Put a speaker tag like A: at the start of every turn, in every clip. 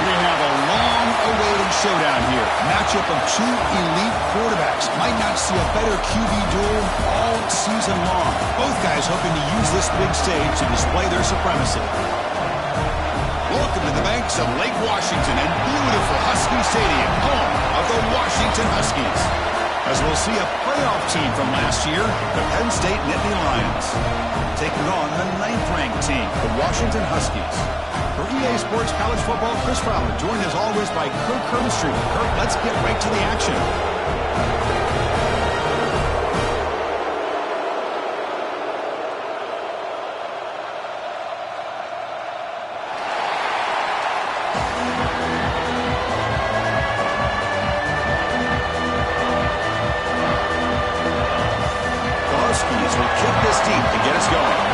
A: we have a long-awaited showdown here. Matchup of two elite quarterbacks. Might not see a better QB duel all season long. Both guys hoping to use this big stage to display their supremacy. Welcome to the banks of Lake Washington and beautiful Husky Stadium, home of the Washington Huskies. As we'll see a playoff team from last year, the Penn State Nittany Lions, taking on the 9th-ranked team, the Washington Huskies. For EA Sports College Football, Chris Fowler, joined as always by Kirk Hermstreet. Kirk, let's get right to the action. The Huskies will kick this deep to get us going.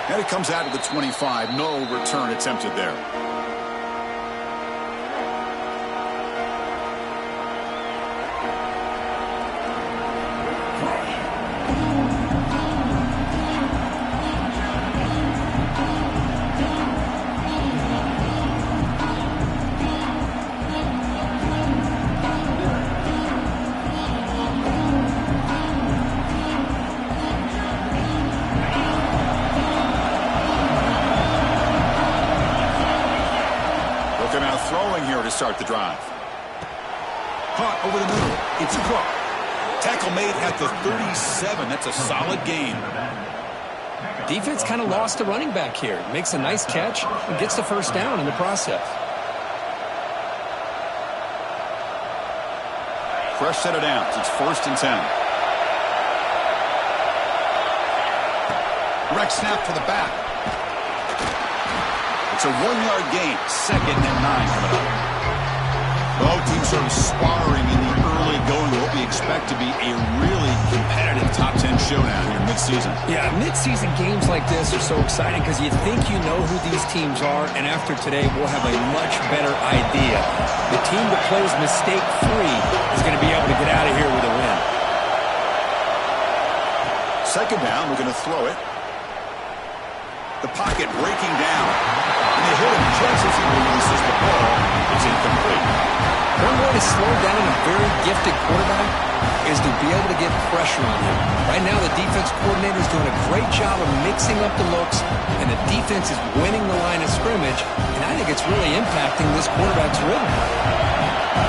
A: And it comes out of the 25. No return attempted there. Now throwing here to start the drive. Caught over the middle. It's Cook. Tackle made at the 37. That's a solid gain.
B: Defense kind of lost a running back here. Makes a nice catch and gets the first down in the process.
A: Fresh set of downs. It's 1st and 10. Direct snap to the back. It's a 1-yard gain. 2nd and 9 coming up. Both teams sort of sparring in the early going of what we expect to be a really competitive top 10 showdown here mid-season.
B: Yeah, mid-season games like this are so exciting because you think you know who these teams are, and after today we'll have a much better idea. The team that plays mistake-free is going to be able to get out of here with a win.
A: 2nd down, we're going to throw it. The pocket breaking down. And they hit him just as he releases the ball. It's incomplete.
B: One way to slow down a very gifted quarterback is to be able to get pressure on him. Right now, the defense coordinator is doing a great job of mixing up the looks, and the defense is winning the line of scrimmage, and I think it's really impacting this quarterback's rhythm.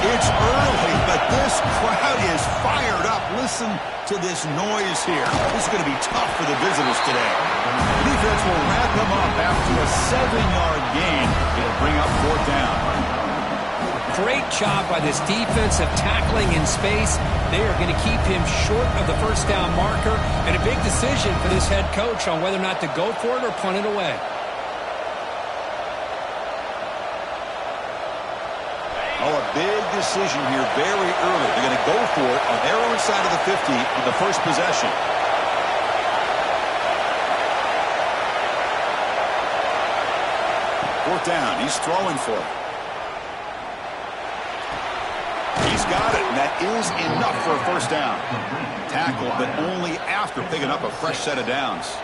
A: It's early, but this crowd is fired up. Listen to this noise here. This is going to be tough for the visitors today. The defense will wrap them up after a 7-yard gain. It'll bring up 4th down.
B: Great job by this defense of tackling in space. They are going to keep him short of the first down marker, and a big decision for this head coach on whether or not to go for it or punt it away.
A: Oh, a big decision here very early. They're going to go for it on their own side of the 50 on the first possession. Fourth down. He's throwing for it. He's got it, and that is enough for a first down. Tackle, but only after picking up a fresh set of downs.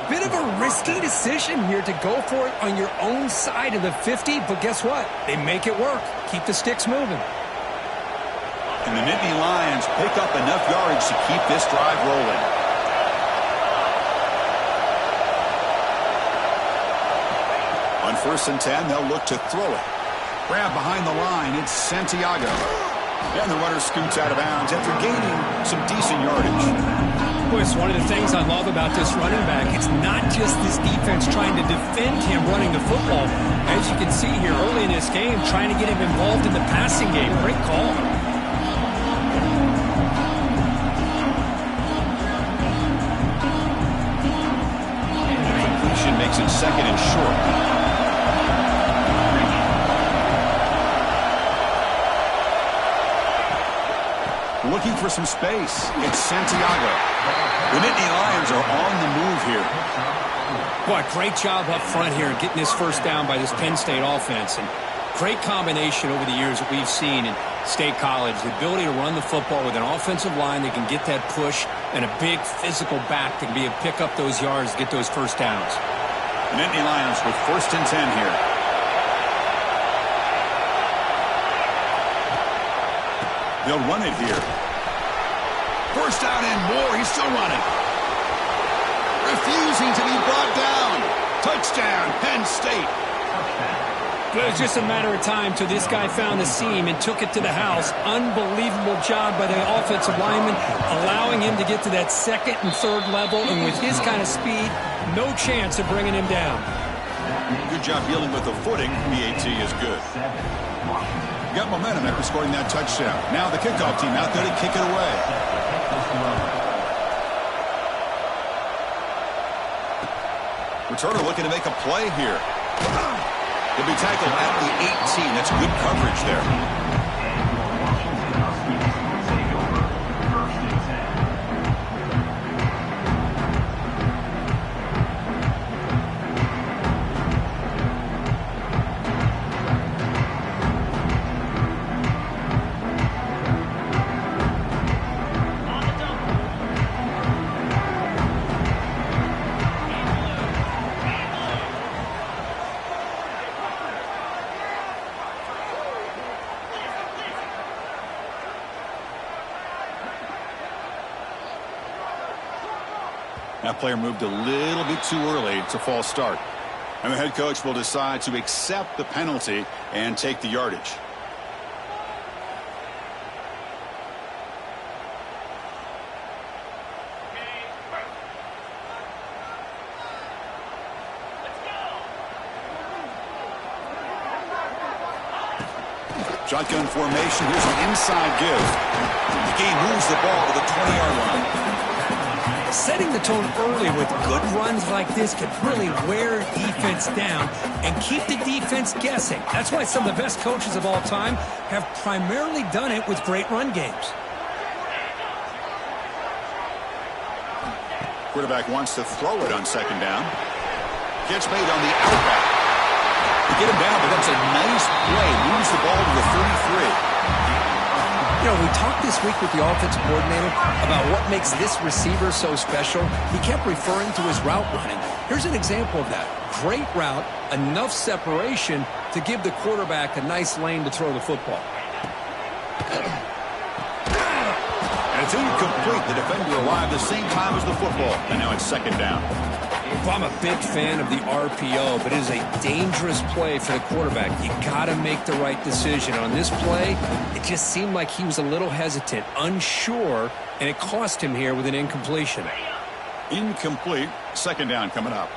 B: Bit of a risky decision here to go for it on your own side of the 50, but guess what? They make it work. Keep the sticks moving.
A: And the Nittany Lions pick up enough yards to keep this drive rolling. On 1st and 10, they'll look to throw it. Grab behind the line, it's Santiago. And the runner scoots out of bounds after gaining some decent yardage.
B: Boy, it's one of the things I love about this running back. It's not just this defense trying to defend him running the football. As you can see here early in this game, trying to get him involved in the passing game. Great call.
A: Completion makes it 2nd and short. Looking for some space. It's Santiago. The Nittany Lions are on the move here.
B: Boy, great job up front here getting this first down by this Penn State offense. And Great combination over the years that we've seen in State College. The ability to run the football with an offensive line that can get that push and a big physical back that can be able to pick up those yards, get those first downs.
A: Nittany Lions with 1st and 10 here. They'll run it here. 1st down and more. He's still running. Refusing to be brought down. Touchdown, Penn State.
B: It was just a matter of time till this guy found the seam and took it to the house. Unbelievable job by the offensive lineman, allowing him to get to that 2nd and 3rd level. And with his kind of speed, no chance of bringing him down.
A: Good job dealing with the footing. PAT is good. Got momentum after scoring that touchdown. Now the kickoff team out there to kick it away. Returner looking to make a play here. He'll be tackled at the 18. That's good coverage there. That player moved a little bit too early. It's a false start. And the head coach will decide to accept the penalty and take the yardage. Shotgun formation. Here's an inside give. The game moves the ball to the 20-yard line.
B: Setting the tone early with good runs like this can really wear defense down and keep the defense guessing. That's why some of the best coaches of all time have primarily done it with great run games.
A: Quarterback wants to throw it on 2nd down. Catch made on the outback. To get him down, but that's a nice play. Moves the ball to the 33.
B: You know, we talked this week with the offensive coordinator about what makes this receiver so special. He kept referring to his route running. Here's an example of that. Great route, enough separation to give the quarterback a nice lane to throw the football.
A: And it's incomplete. The defender arrived the same time as the football. And now it's 2nd down.
B: Well, I'm a big fan of the RPO, but it is a dangerous play for the quarterback. You got to make the right decision. On this play, it just seemed like he was a little hesitant, unsure, and it cost him here with an incompletion.
A: Incomplete. 2nd down coming up.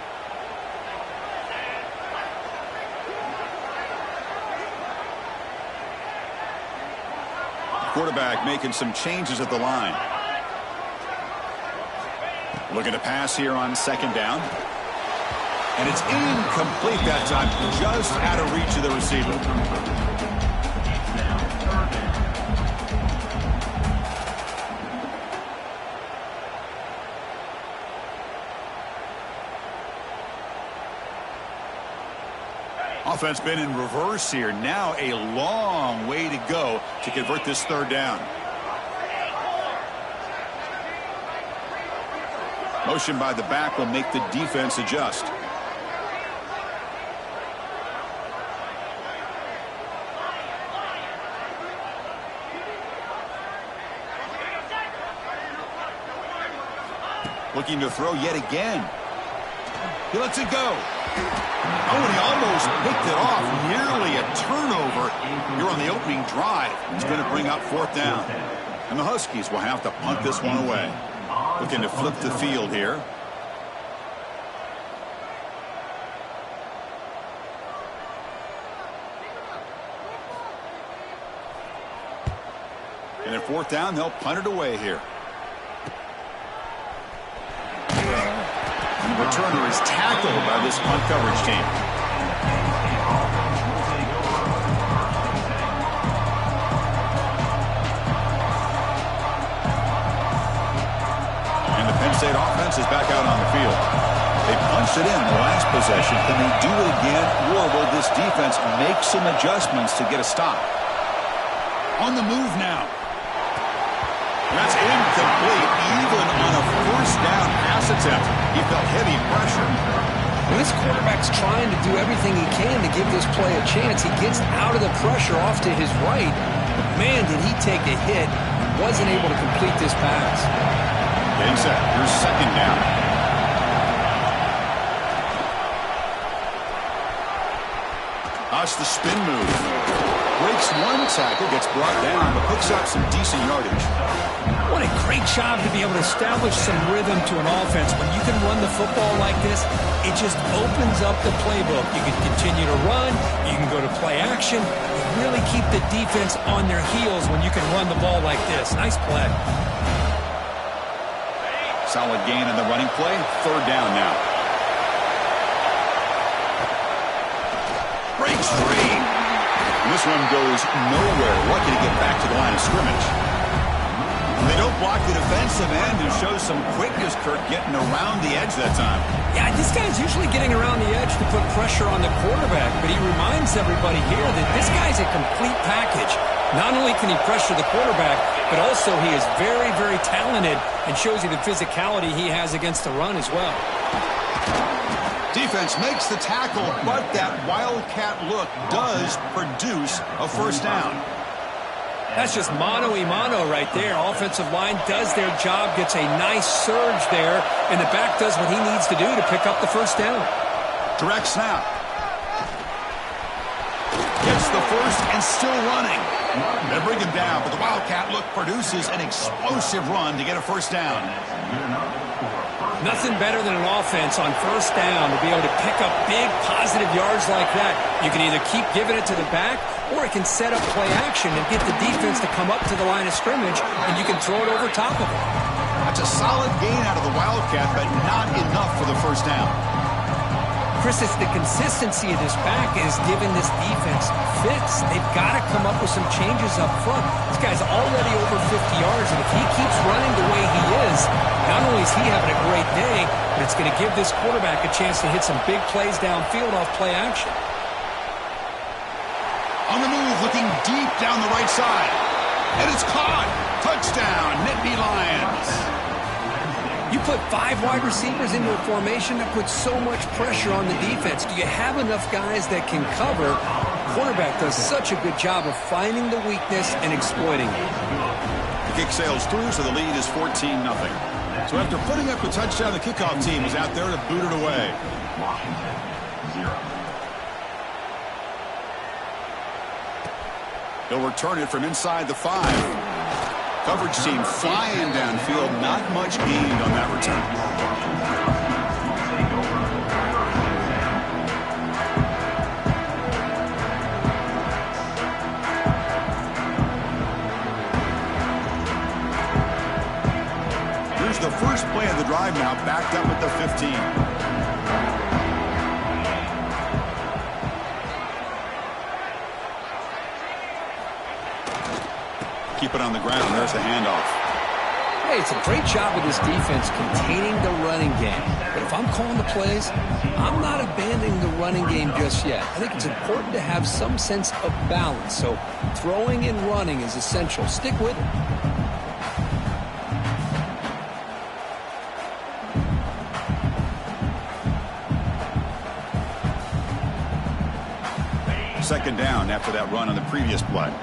A: Quarterback making some changes at the line. Looking to pass here on 2nd down. And it's incomplete that time. Just out of reach of the receiver. Offense been in reverse here. Now a long way to go to convert this 3rd down. Motion by the back will make the defense adjust. Looking to throw yet again. He lets it go. Oh, and he almost picked it off. Nearly a turnover here on the opening drive. It's going to bring up 4th down. And the Huskies will have to punt this one away. Looking to flip the field here. And at 4th down, they'll punt it away here. The returner is tackled by this punt coverage team. And the Penn State offense is back out on the field. They punched it in the last possession. Can they do it again, or will this defense make some adjustments to get a stop? On the move now. That's incomplete, even on a first down pass attempt. He felt heavy pressure.
B: When this quarterback's trying to do everything he can to give this play a chance, he gets out of the pressure off to his right. Man, did he take a hit. Wasn't able to complete this pass.
A: Getting set. Here's second down. That's the spin move. Breaks one tackle, gets brought down, but picks up some decent yardage.
C: What a great job to be able to establish some rhythm to an offense. When you can run the football like this, it just opens up the playbook. You can continue to run. You can go to play action. You really keep the defense on their heels when you can run the ball like this. Nice play.
A: Solid gain in the running play. Third down now. Breaks free. And this one goes nowhere. Lucky to get back to the line of scrimmage. They don't block the defensive end, who shows some quickness, Kirk, getting around the edge that time.
C: Yeah, this guy's usually getting around the edge to put pressure on the quarterback, but he reminds everybody here that this guy's a complete package. Not only can he pressure the quarterback, but also he is very, very talented and shows you the physicality he has against the run as well.
A: Defense makes the tackle, but that wildcat look does produce a first down.
C: That's just mano-a-mano right there. Offensive line does their job, gets a nice surge there, and the back does what he needs to do to pick up the first down.
A: Direct snap. Gets the first and still running. They bring him down, but the wildcat look produces an explosive run to get a first down.
C: Nothing better than an offense on first down to be able to pick up big positive yards like that. You can either keep giving it to the back, or it can set up play action and get the defense to come up to the line of scrimmage, and you can throw it over top of it.
A: That's a solid gain out of the wildcat, but not enough for the first down.
C: Chris, it's the consistency of this back is giving this defense fits. They've got to come up with some changes up front. This guy's already over 50 yards, and if he keeps running the way he is, not only is he having a great day, but it's going to give this quarterback a chance to hit some big plays downfield off play action.
A: On the move, looking deep down the right side. And it's caught. Touchdown, Nittany Lions.
B: You put 5 wide receivers into a formation that puts so much pressure on the defense. Do you have enough guys that can cover? Quarterback does such a good job of finding the weakness and exploiting it.
A: The kick sails through, so the lead is 14-0. So after putting up a touchdown, the kickoff team is out there to boot it away. He'll return it from inside the 5. Coverage team flying downfield. Not much gained on that return. Here's the first play of the drive now, backed up at the 15. Keep it on the ground. There's the handoff.
B: Hey, it's a great job of this defense containing the running game. But if I'm calling the plays, I'm not abandoning the running game just yet. I think it's important to have some sense of balance. So throwing and running is essential. Stick with it.
A: Second down after that run on the previous play.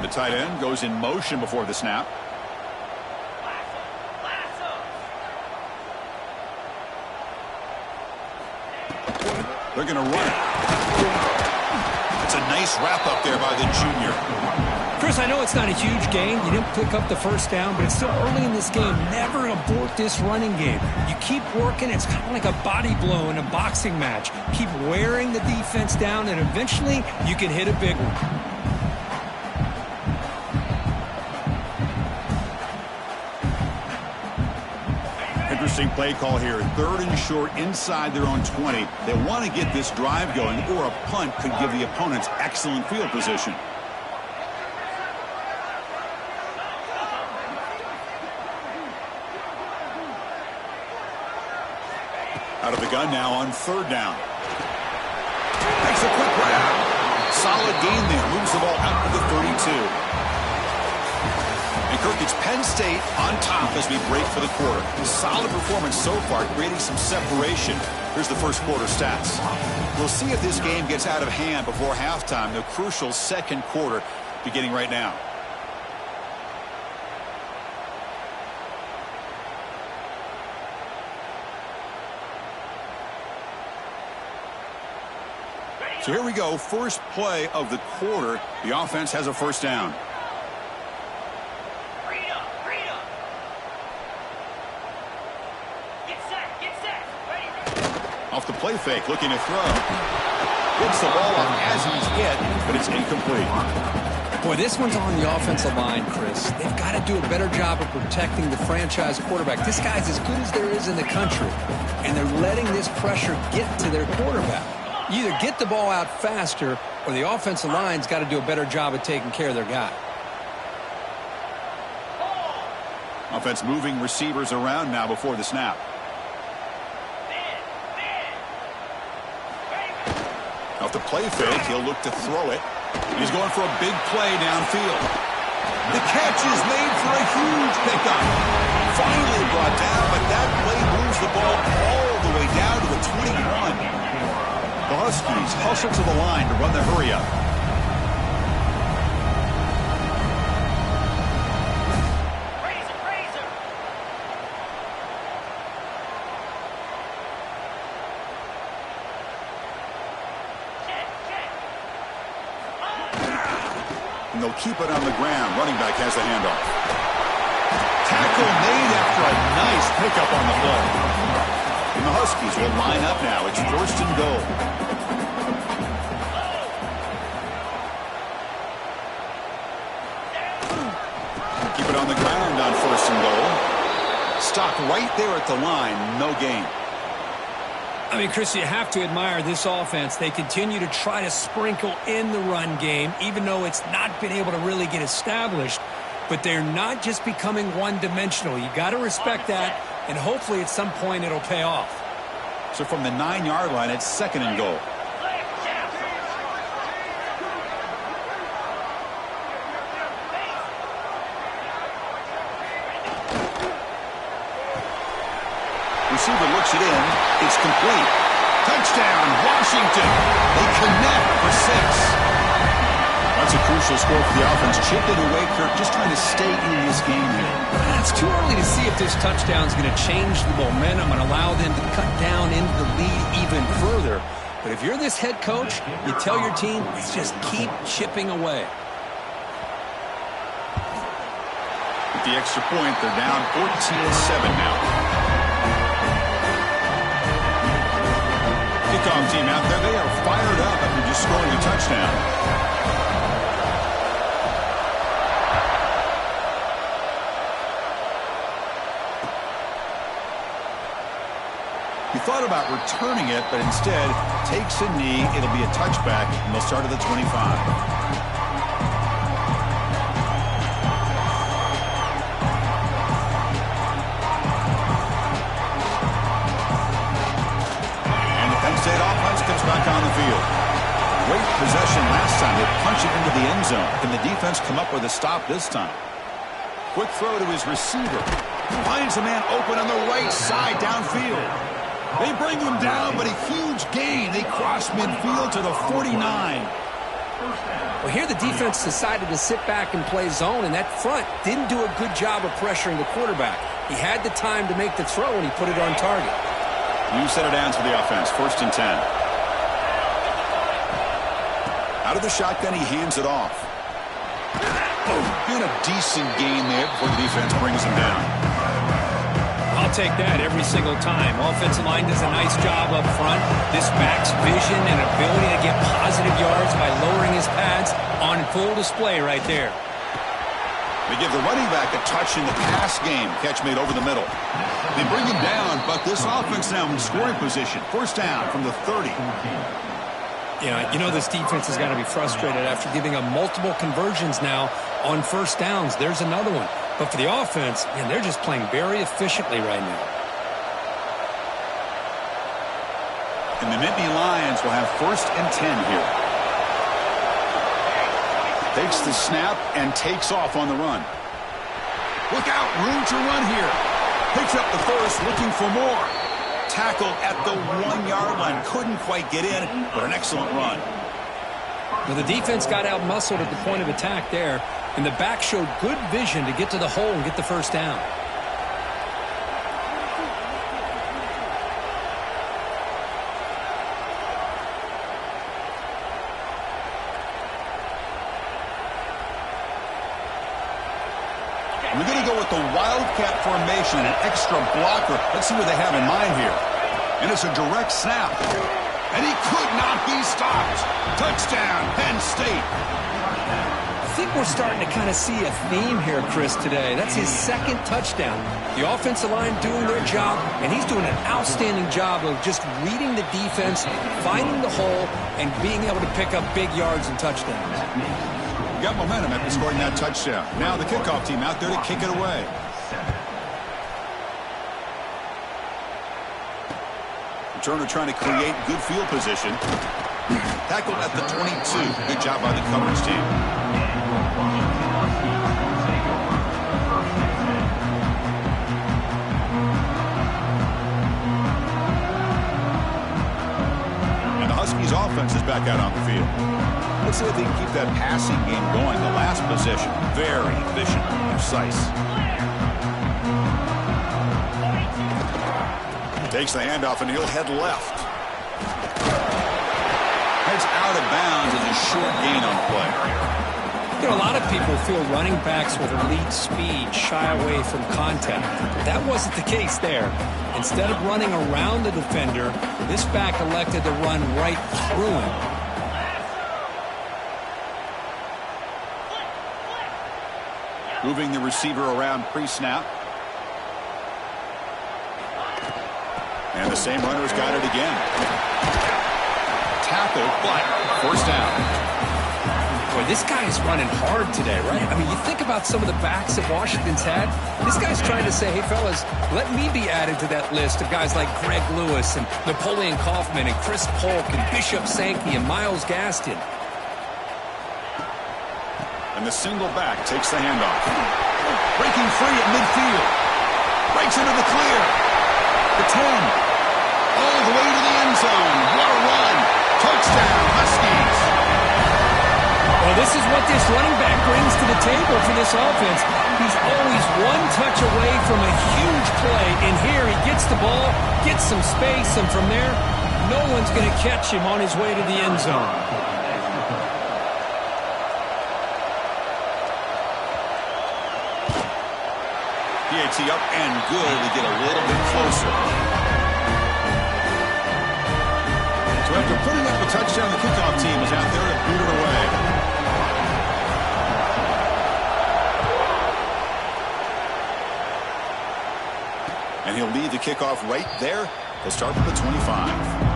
A: The tight end goes in motion before the snap. They're going to run it. It's a nice wrap up there by the junior.
C: Chris, I know it's not a huge gain. You didn't pick up the first down, but it's still early in this game. Never abort this running game. You keep working. It's kind of like a body blow in a boxing match. Keep wearing the defense down, and eventually you can hit a big one.
A: Interesting play call here. 3rd and short inside their own 20. They want to get this drive going, or a punt could give the opponents excellent field position. Out of the gun now on 3rd down. Makes a quick grab. Solid gain there. Moves the ball out to the 32. And Kirk, it's Penn State on top as we break for the quarter. Solid performance so far, creating some separation. Here's the first quarter stats. We'll see if this game gets out of hand before halftime. The crucial second quarter beginning right now. So here we go, first play of the quarter. The offense has a first down. Off the play fake, looking to throw. Gets the ball up as he's hit, but it's incomplete.
B: Boy, this one's on the offensive line, Chris. They've got to do a better job of protecting the franchise quarterback. This guy's as good as there is in the country, and they're letting this pressure get to their quarterback. You either get the ball out faster, or the offensive line's got to do a better job of taking care of their guy.
A: Offense moving receivers around now before the snap. Off the play fake, he'll look to throw it. He's going for a big play downfield. The catch is made for a huge pickup. Finally brought down, but that play moves the ball all the way down to the 21. The Huskies hustle to the line to run the hurry-up. And they'll keep it on the ground. Running back has the handoff. Tackle made after a nice pickup on the play. And the Huskies will line up now. It's 1st and goal. Keep it on the ground on 1st and goal. Stopped right there at the line. No gain.
C: I mean, Chris, you have to admire this offense. They continue to try to sprinkle in the run game, even though it's not been able to really get established. But they're not just becoming one-dimensional. You got to respect that, and hopefully at some point it'll pay off.
A: So from the 9-yard line, it's 2nd and goal. Receiver looks it in. It's complete. Touchdown, Washington. They connect for 6. That's a crucial score for the offense. Chipping away, Kirk, just trying to stay in this game here.
C: It's too early to see if this touchdown is going to change the momentum and allow them to cut down into the lead even further. But if you're this head coach, you tell your team, just keep chipping away.
A: With the extra point, they're down 14-7 now. Kickoff team out there. They are fired up after just scoring a touchdown. He thought about returning it, but instead takes a knee. It'll be a touchback, and they'll start at the 25. State offense comes back on the field. Great possession last time. They punch it into the end zone. Can the defense come up with a stop this time? Quick throw to his receiver. Finds a man open on the right side downfield. They bring him down, but a huge gain. They cross midfield to the 49.
B: Well, here the defense decided to sit back and play zone, and that front didn't do a good job of pressuring the quarterback. He had the time to make the throw, and he put it on target.
A: New set of downs for the offense. 1st and 10. Out of the shotgun, he hands it off. Oh, doing a decent gain there before the defense brings him down.
C: I'll take that every single time. Offensive line does a nice job up front. This back's vision and ability to get positive yards by lowering his pads on full display right there.
A: They give the running back a touch in the pass game. Catch made over the middle. They bring him down, but this offense now in scoring position. 1st down from the 30.
C: You know this defense has got to be frustrated after giving up multiple conversions now on 1st downs. There's another one. But for the offense, man, they're just playing very efficiently right now.
A: And the Nittany Lions will have 1st and 10 here. Takes the snap and takes off on the run. Look out, room to run here. Picks up the first, looking for more. Tackled at the 1-yard line. Couldn't quite get in, but an excellent run.
B: Well, the defense got out-muscled at the point of attack there, and the back showed good vision to get to the hole and get the first down.
A: We're going to go with the Wildcat formation, an extra blocker. Let's see what they have in mind here. And it's a direct snap. And he could not be stopped. Touchdown, Penn State.
B: I think we're starting to kind of see a theme here, Chris, today. That's his 2nd touchdown. The offensive line doing their job, and he's doing an outstanding job of just reading the defense, finding the hole, and being able to pick up big yards and touchdowns.
A: Got momentum after scoring that touchdown. Now the kickoff team out there to kick it away. Returner trying to create good field position. Tackled at the 22. Good job by the coverage team. And the Huskies offense is back out on the field. Let's see if they can keep that passing game going. The last possession, very efficient, precise. Takes the handoff, and he'll head left. Heads out of bounds as a short gain on the play.
B: You know, a lot of people feel running backs with elite speed shy away from contact. That wasn't the case there. Instead of running around the defender, this back elected to run right through him.
A: Moving the receiver around pre-snap. And the same runner's got it again. Tackle, but 1st down.
B: Boy, this guy is running hard today, right? I mean, you think about some of the backs that Washington's had. This guy's trying to say, hey, fellas, let me be added to that list of guys like Greg Lewis and Napoleon Kaufman and Chris Polk and Bishop Sankey and Myles Gaston.
A: And the single back takes the handoff. Breaking free at midfield. Breaks into the clear. The 10. All the way to the end zone. What a run. Touchdown, Huskies.
B: Well, this is what this running back brings to the table for this offense. He's always one touch away from a huge play. And here he gets the ball, gets some space, and from there, no one's going to catch him on his way to the end zone.
A: PAT up and good to get a little bit closer. So after putting up a touchdown, the kickoff team is out there to boot it away. And he'll lead the kickoff right there. He'll start with the 25.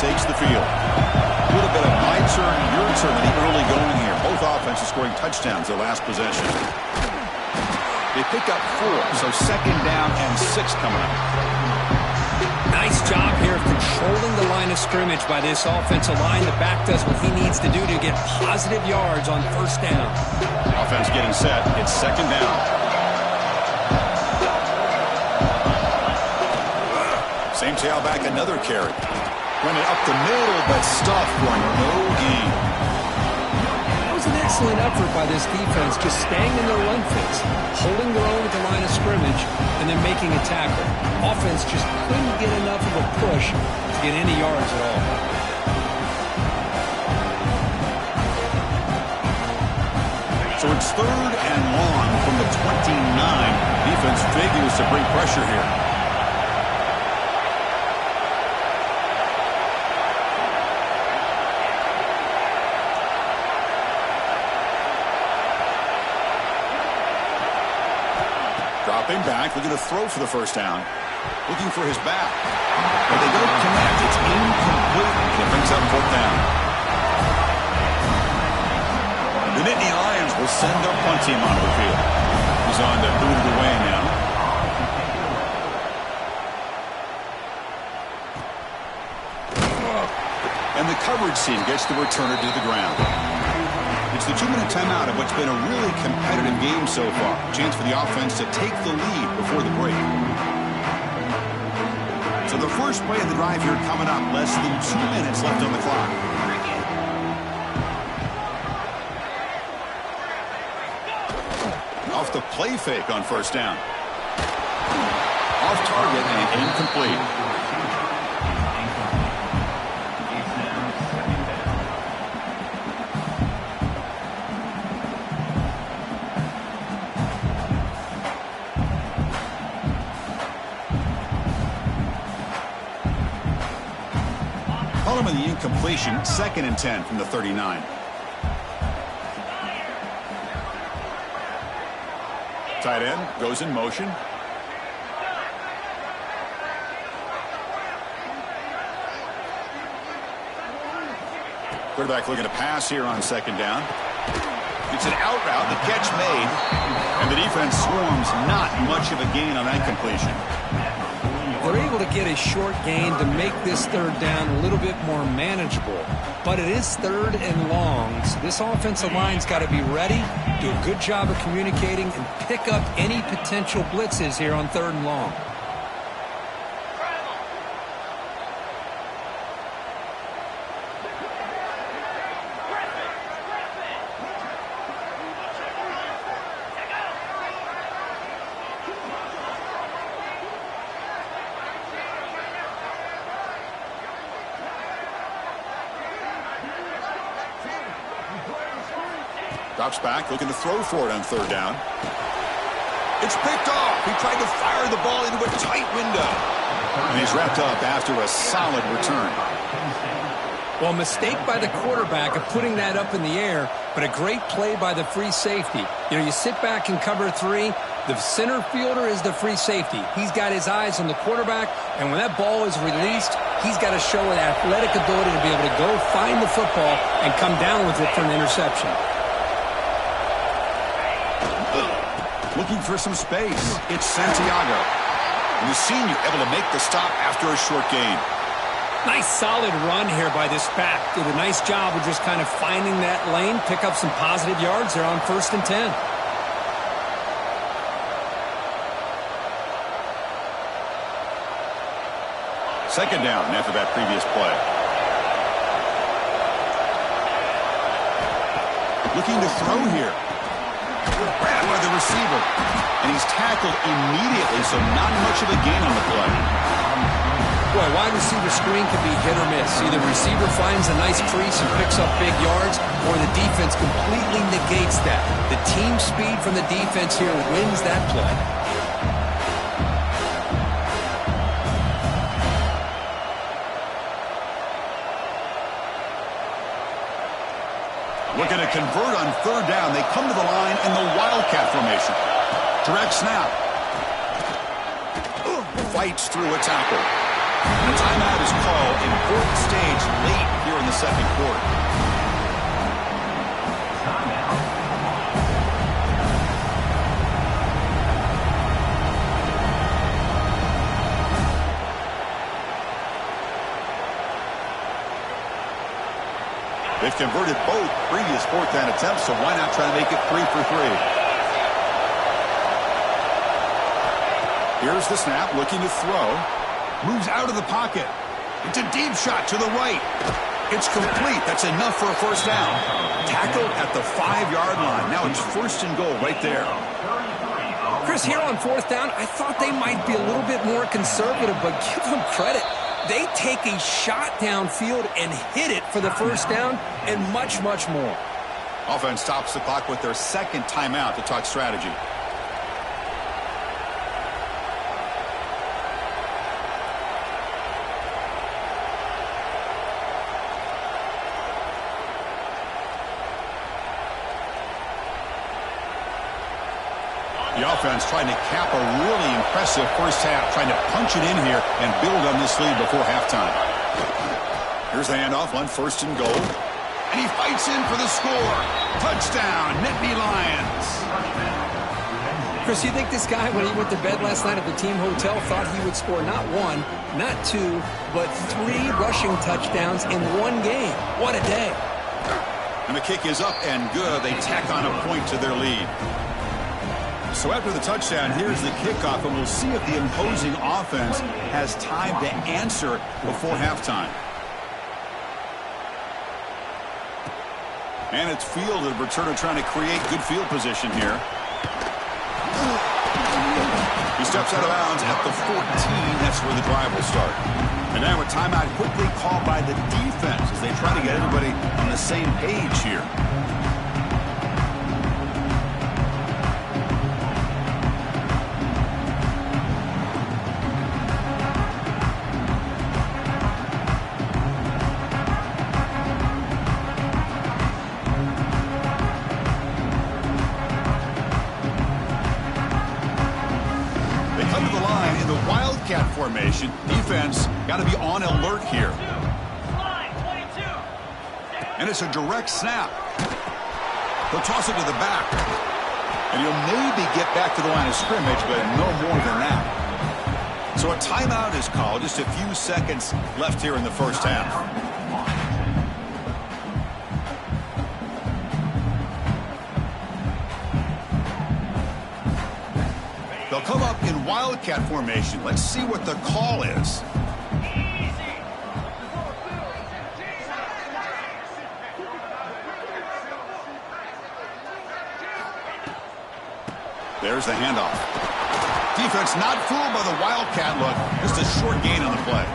A: Takes the field. A little bit of my turn, your turn, and early going here. Both offenses scoring touchdowns their last possession. They pick up 4, so 2nd down and 6 coming up.
B: Nice job here of controlling the line of scrimmage by this offensive line. The back does what he needs to do to get positive yards on 1st down.
A: Offense getting set. It's 2nd down. Same tailback, another carry. Running up the middle, but stuffed for no gain.
B: That was an excellent effort by this defense, just staying in their run fits, holding their own at the line of scrimmage, and then making a tackle. Offense just couldn't get enough of a push to get any yards at all.
A: So it's 3rd and long from the 29. Defense figures to bring pressure here. Dropping back, looking to throw for the 1st down. Looking for his back. But they don't connect. It's incomplete. It brings up 4th down. The Nittany Lions will send their punt team onto the field. He's on to boot it away now. And the coverage team gets the returner to the ground. It's the 2-minute timeout of what's been a really competitive game so far. Chance for the offense to take the lead before the break. So the first play of the drive here coming up. Less than 2 minutes left on the clock. Off the play fake on 1st down. Off target and incomplete. Following the incompletion, 2nd and 10 from the 39. Tight end goes in motion. Quarterback looking to pass here on 2nd down. It's an out route, the catch made, and the defense swarms. Not much of a gain on that completion.
B: They're able to get a short gain to make this 3rd down a little bit more manageable. But it is 3rd and long, so this offensive line's got to be ready, do a good job of communicating, and pick up any potential blitzes here on 3rd and long.
A: Drops back, looking to throw for it on 3rd down. It's picked off. He tried to fire the ball into a tight window. And he's wrapped up after a solid return.
B: Well, mistake by the quarterback of putting that up in the air, but a great play by the free safety. You know, you sit back in cover 3. The center fielder is the free safety. He's got his eyes on the quarterback, and when that ball is released, he's got to show an athletic ability to be able to go find the football and come down with it for an interception.
A: Looking for some space. It's Santiago. And the senior able to make the stop after a short gain.
B: Nice solid run here by this back. Did a nice job of just kind of finding that lane, pick up some positive yards there on 1st and 10.
A: Second down after that previous play. Looking to throw here. Grabbed by the receiver. And he's tackled immediately, so not much of a gain on the play.
B: Boy, wide receiver screen can be hit or miss. Either receiver finds a nice crease and picks up big yards, or the defense completely negates that. The team speed from the defense here wins that play.
A: Looking to convert on 3rd down. They come to the line in the Wildcat formation. Direct snap. Fights through a tackle. A timeout is called. Important stage late here in the 2nd quarter. They've converted both previous 4th down attempts, so why not try to make it 3 for 3? Here's the snap, looking to throw. Moves out of the pocket. It's a deep shot to the right. It's complete. That's enough for a 1st down. Tackled at the 5-yard line. Now it's 1st and goal right there.
B: Chris, here on 4th down, I thought they might be a little bit more conservative, but give them credit. They take a shot downfield and hit it for the 1st down and much, much more.
A: Offense stops the clock with their 2nd timeout to talk strategy. The offense trying to cap a really impressive first half, trying to punch it in here and build on this lead before halftime. Here's the handoff on 1st and goal. And he fights in for the score. Touchdown, Nittany Lions.
B: Chris, you think this guy, when he went to bed last night at the team hotel, thought he would score not 1, not 2, but 3 rushing touchdowns in one game? What a day.
A: And the kick is up and good. They tack on a point to their lead. So after the touchdown, here's the kickoff, and we'll see if the imposing offense has time to answer before halftime. And it's fielded. Returner trying to create good field position here. He steps out of bounds at the 14. That's where the drive will start. And now a timeout quickly called by the defense as they try to get everybody on the same page here. Formation. Defense got to be on alert here. And it's a direct snap. He'll toss it to the back. And he'll maybe get back to the line of scrimmage, but no more than that. So a timeout is called. Just a few seconds left here in the first half. They'll come up in wildcat formation. Let's see what the call is. There's the handoff. Defense not fooled by the wildcat look. Just a short gain on the play.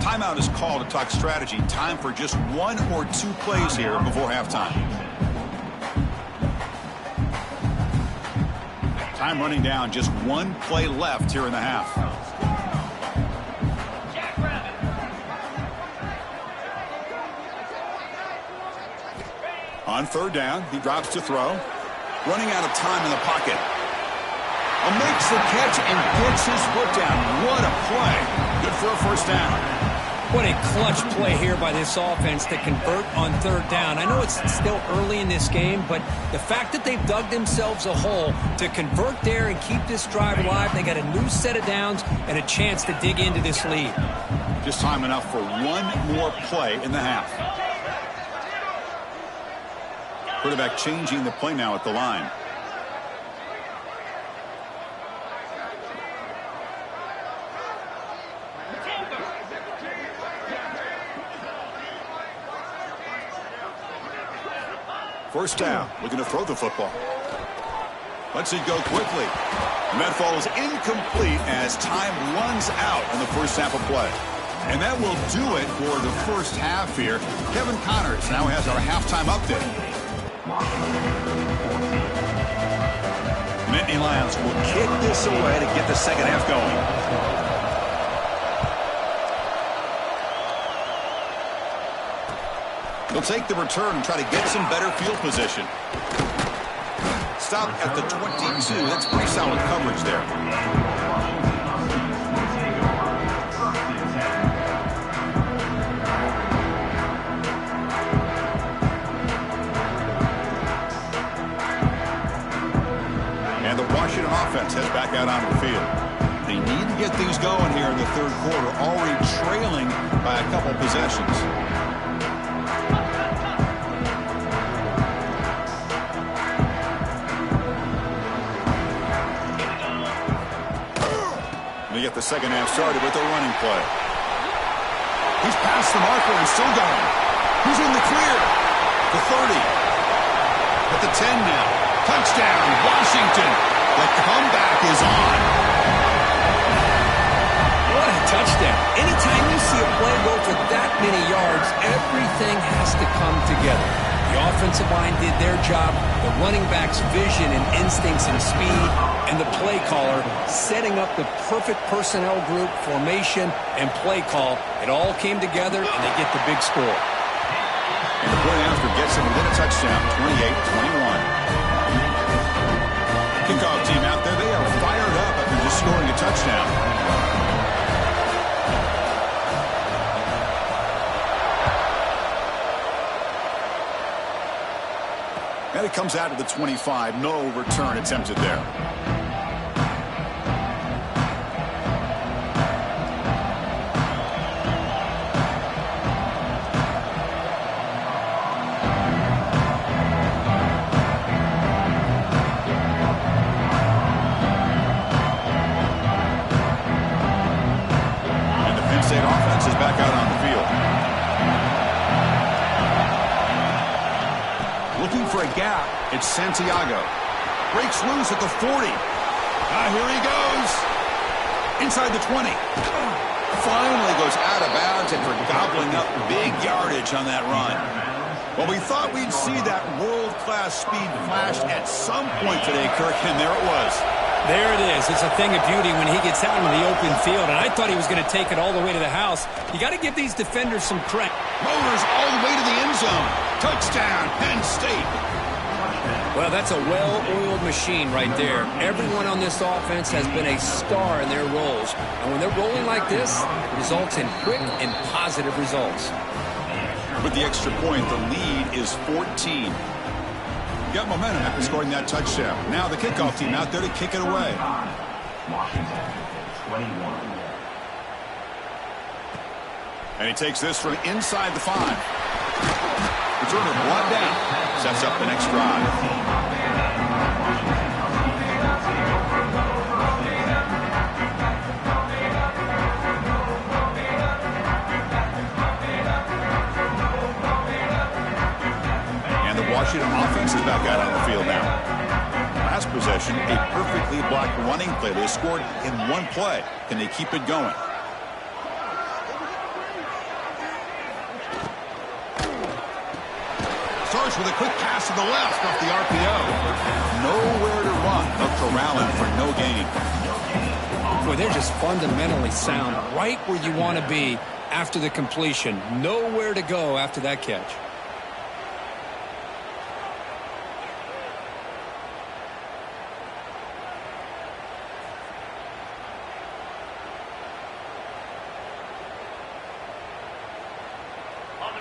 A: Timeout is called to talk strategy. Time for just 1 or 2 plays here before halftime. Time running down, just 1 play left here in the half. On 3rd down, he drops to throw. Running out of time in the pocket. Makes the catch and gets his foot down. What a play. Good for a first down.
C: What a clutch play here by this offense to convert on 3rd down. I know it's still early in this game, but the fact that they've dug themselves a hole to convert there and keep this drive alive, they got a new set of downs and a chance to dig into this lead.
A: Just time enough for 1 more play in the half. Quarterback changing the play now at the line. First down, looking to throw the football. Lets it go quickly. And that falls incomplete as time runs out in the first half of play. And that will do it for the first half here. Kevin Connors now has our halftime update. Nittany Lions will kick this away to get the second half going. They'll take the return and try to get some better field position. Stop at the 22. That's pretty solid coverage there. And the Washington offense heads back out onto the field. They need to get things going here in the 3rd quarter, already trailing by a couple possessions. They get the second half started with a running play. He's past the marker and still going. He's in the clear. The 30. At the 10 now. Touchdown, Washington. The comeback is on.
C: What a touchdown. Anytime you see a play go for that many yards, everything has to come together. The offensive line did their job, the running back's vision and instincts and speed, and the play caller setting up the perfect personnel group, formation, and play call. It all came together, and they get the big score.
A: And the point after gets him within a touchdown, 28-21. Kickoff team out there, they are fired up after just scoring a touchdown. And it comes out to the 25. No return attempted there. And the Penn State offense is back out on the field. Looking for a gap, it's Santiago. Breaks loose at the 40. Here he goes. Inside the 20. Finally goes out of bounds and for gobbling up big yardage on that run. Well, we thought we'd see that world-class speed flash at some point today, Kirk, and there it was.
C: There it is. It's a thing of beauty when he gets out into the open field, and I thought he was going to take it all the way to the house. You got to give these defenders some credit.
A: Motors all the way to the end zone. Touchdown, Penn State.
B: Well, that's a well-oiled machine right there. Everyone on this offense has been a star in their roles. And when they're rolling like this, it results in quick and positive results.
A: With the extra point, the lead is 14. Got momentum after scoring that touchdown. Now the kickoff team out there to kick it away.
D: Washington, 21.
A: And he takes this from inside the 5. Returner brought down. Sets up the next drive. And the Washington offense is back out on the field now. Last possession, a perfectly blocked running play. They scored in one play. Can they keep it going? Starts with a quick pass to the left off the RPO. Nowhere to run. They'll corral him for no gain.
B: Boy, they're just fundamentally sound right where you want to be after the completion. Nowhere to go after that catch.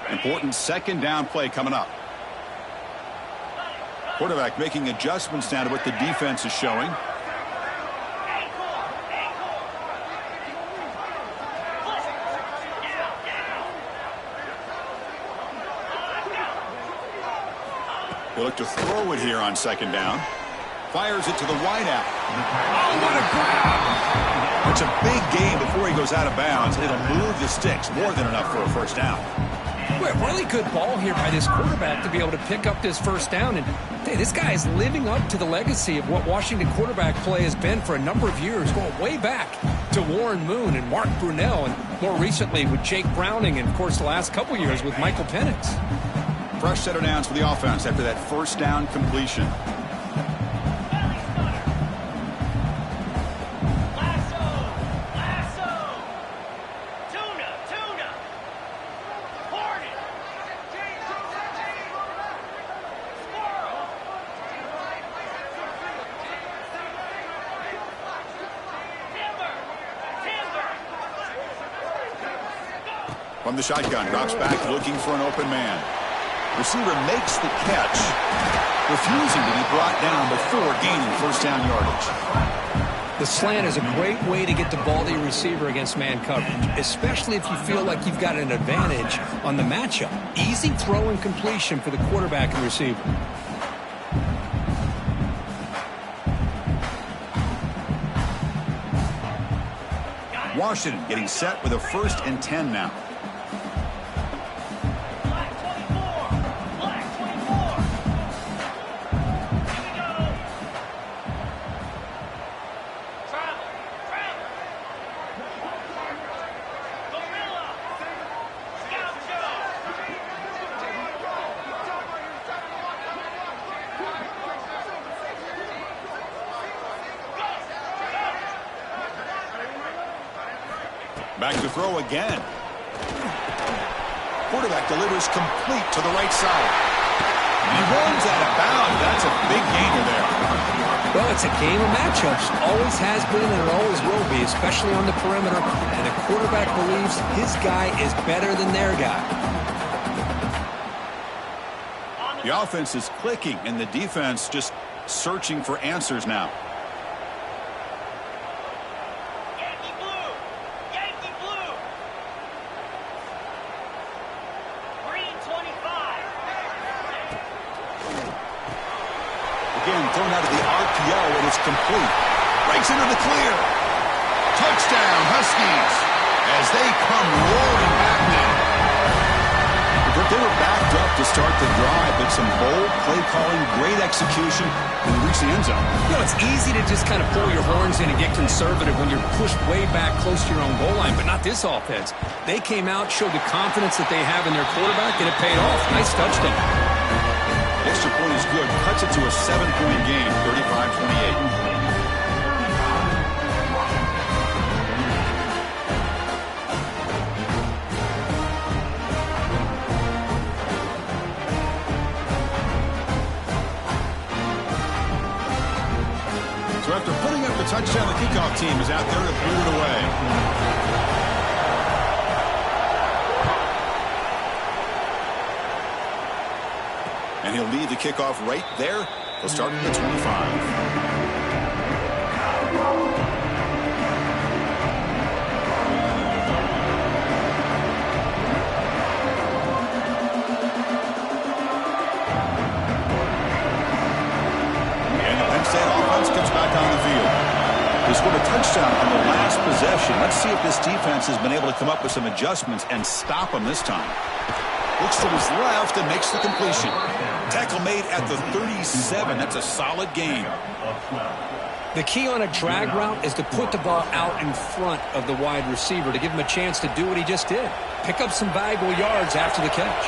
A: Important second down play coming up. Quarterback making adjustments now to what the defense is showing. He'll look to throw it here on second down. Fires it to the wideout. Oh, what a grab! It's a big gain before he goes out of bounds. It'll move the sticks. More than enough for a first down.
B: Boy, a really good ball here by this quarterback to be able to pick up this first down. And hey, this guy is living up to the legacy of what Washington quarterback play has been for a number of years, going way back to Warren Moon and Mark Brunell, and more recently with Jake Browning, and, of course, the last couple years with Michael Penix.
A: Fresh set of downs for the offense after that first down completion. From the shotgun, drops back looking for an open man. Receiver makes the catch, refusing to be brought down before gaining first down yardage.
B: The slant is a great way to get the ball to your receiver against man coverage, especially if you feel like you've got an advantage on the matchup. Easy throw and completion for the quarterback and receiver.
A: Washington getting set with a 1st and 10 now. Back to throw again. Quarterback delivers complete to the right side. And he runs out of bounds. That's a big gainer there.
C: Well, it's a game of matchups. Always has been and it always will be, especially on the perimeter. And a quarterback believes his guy is better than their guy.
A: The offense is clicking, and the defense just searching for answers now.
E: Yankee blue! Yankee blue! Green 25.
A: Again, thrown out of the RPO, and it's complete. Breaks into the clear. Touchdown, Huskies, as they come roaring back now. They were backed up to start the drive, but some bold play calling, great execution, and they reached the end zone.
C: You know, it's easy to just kind of pull your horns in and get conservative when you're pushed way back close to your own goal line, but not this offense. They came out, showed the confidence that they have in their quarterback, and it paid off. Nice touchdown.
A: Extra point is good. Cuts it to a 7-point game, 35-28. So after putting up the touchdown, the kickoff team is out there to boot it away. And he'll lead the kickoff right there. He'll start at the 25. Comes back on the field. They scored a touchdown on the last possession. Let's see if this defense has been able to come up with some adjustments and stop them this time. Looks to his left and makes the completion. Tackle made at the 37. That's a solid gain.
C: The key on a drag route is to put the ball out in front of the wide receiver to give him a chance to do what he just did. Pick up some valuable yards after the catch.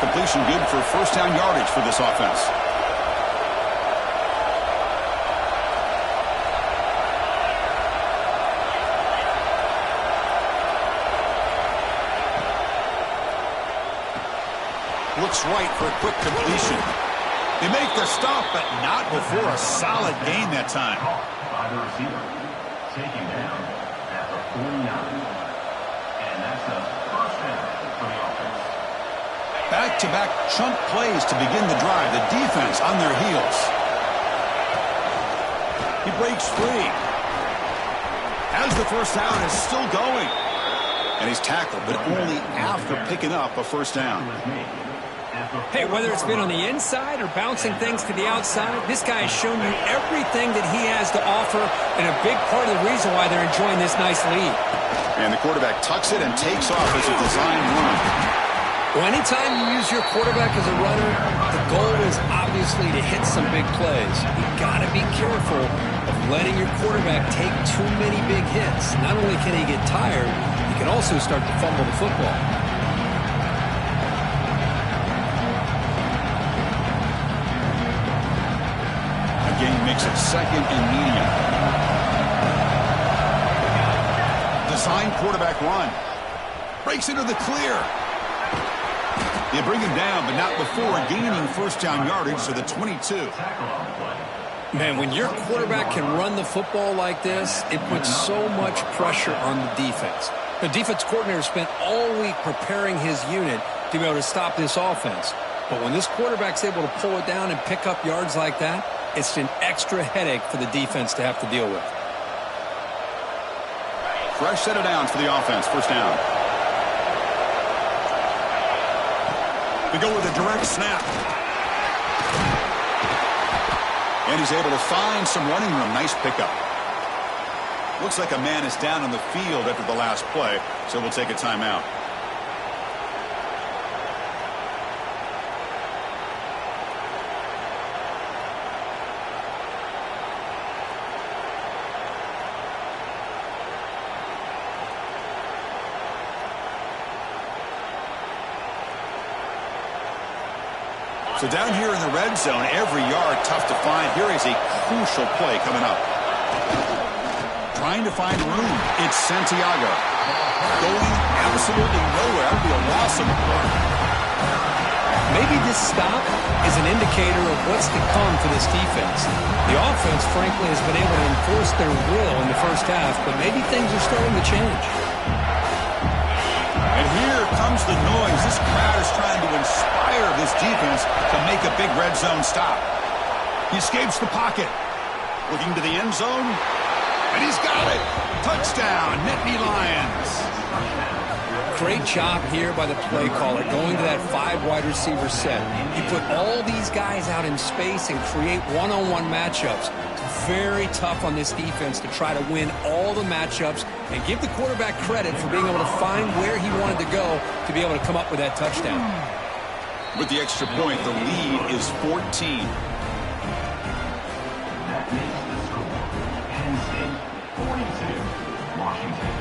A: Completion good for first down yardage for this offense. Looks right for a quick completion. They make the stop, but not before a solid gain that time.
D: By the receiver, taken down at the 49. And that's a first down for the offense.
A: Back-to-back chunk plays to begin the drive. The defense on their heels. He breaks free. As the first down is still going. And he's tackled, but only after picking up a first down.
C: Hey, whether it's been on the inside or bouncing things to the outside, this guy has shown you everything that he has to offer and a big part of the reason why they're enjoying this nice lead.
A: And the quarterback tucks it and takes off as a design run.
C: Well, anytime you use your quarterback as a runner, the goal is obviously to hit some big plays. You've got to be careful of letting your quarterback take too many big hits. Not only can he get tired, he can also start to fumble the football.
A: Game makes it second and medium. Design quarterback run. Breaks into the clear. They bring him down, but not before gaining first down yardage to the 22.
C: Man, when your quarterback can run the football like this, it puts so much pressure on the defense. The defense coordinator spent all week preparing his unit to be able to stop this offense. But when this quarterback's able to pull it down and pick up yards like that, it's an extra headache for the defense to have to deal with.
A: Fresh set of downs for the offense. First down. They go with a direct snap. And he's able to find some running room. Nice pickup. Looks like a man is down on the field after the last play, so we'll take a timeout. So down here in the red zone, every yard tough to find. Here is a crucial play coming up. Trying to find room. It's Santiago. Going absolutely nowhere. That would be a loss of a play.
C: Maybe
B: This stop is an indicator of what's to come for this defense. The offense, frankly, has been able to enforce their will in the first half, but maybe things are starting to change.
A: And here comes the noise. This crowd is trying to inspire this defense to make a big red zone stop. He escapes the pocket. Looking to the end zone. And he's got it. Touchdown, Nittany Lions.
B: Great job here by the play caller, going to that 5 wide receiver set. You put all these guys out in space and create one-on-one matchups. Very tough on this defense to try to win all the matchups and give the quarterback credit for being able to find where he wanted to go to be able to come up with that touchdown.
A: With the extra point, the lead is 14.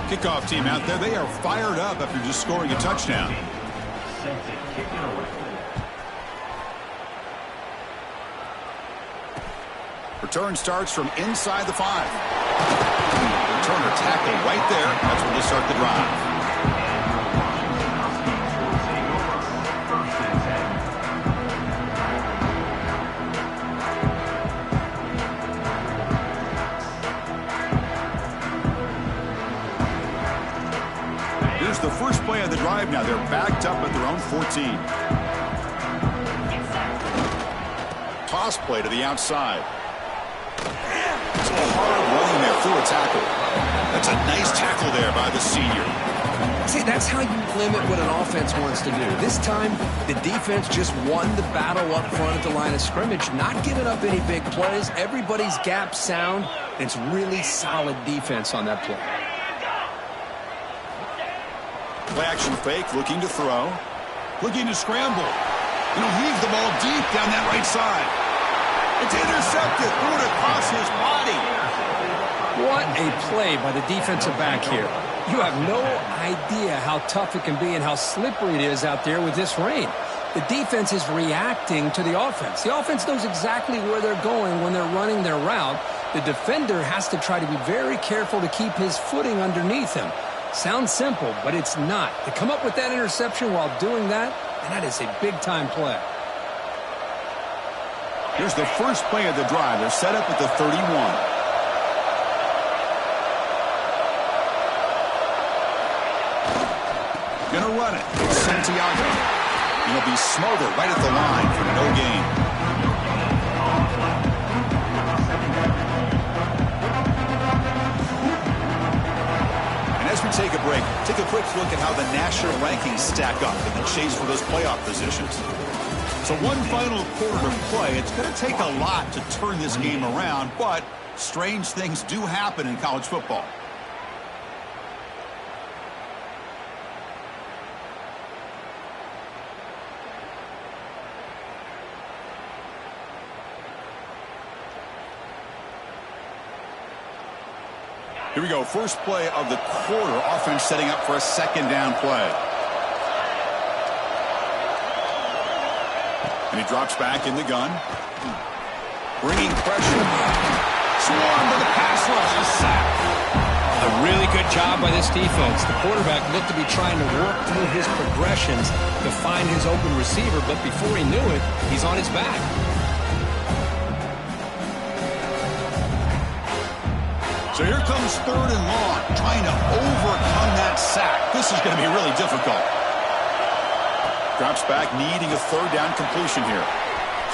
A: Kickoff team out there, they are fired up after just scoring a touchdown. Return starts from inside the 5. Returner tackle right there. That's where they start the drive. Here's the first play of the drive now. They're backed up at their own 14. Toss play to the outside. It's a hard running there through a tackle. That's a nice tackle there by the senior.
B: See, that's how you limit what an offense wants to do. This time, the defense just won the battle up front at the line of scrimmage, not giving up any big plays. Everybody's gap sound. It's really solid defense on that play.
A: Play action fake, looking to throw. Looking to scramble. He'll heave the ball deep down that right side. It's intercepted. Threw it across his body.
B: What a play by the defensive back here. You have no idea how tough it can be and how slippery it is out there with this rain. The defense is reacting to the offense. The offense knows exactly where they're going when they're running their route. The defender has to try to be very careful to keep his footing underneath him. Sounds simple, but it's not. To come up with that interception while doing that, and that is a big-time play.
A: Here's the first play of the drive. They're set up at the 31. Gonna run it. It's Santiago. And he'll be smothered right at the line for no gain. And as we take a break, take a quick look at how the national rankings stack up in the chase for those playoff positions. So one final quarter to play. It's going to take a lot to turn this game around, but strange things do happen in college football. Here we go. First play of the quarter. Offense setting up for a second down play. And he drops back in the gun. Bringing pressure. Swarm to the pass rush. A sack.
B: A really good job by this defense. The quarterback looked to be trying to work through his progressions to find his open receiver, but before he knew it, he's on his back.
A: So here comes 3rd and long, trying to overcome that sack. This is going to be really difficult. Drops back, needing a 3rd down completion here.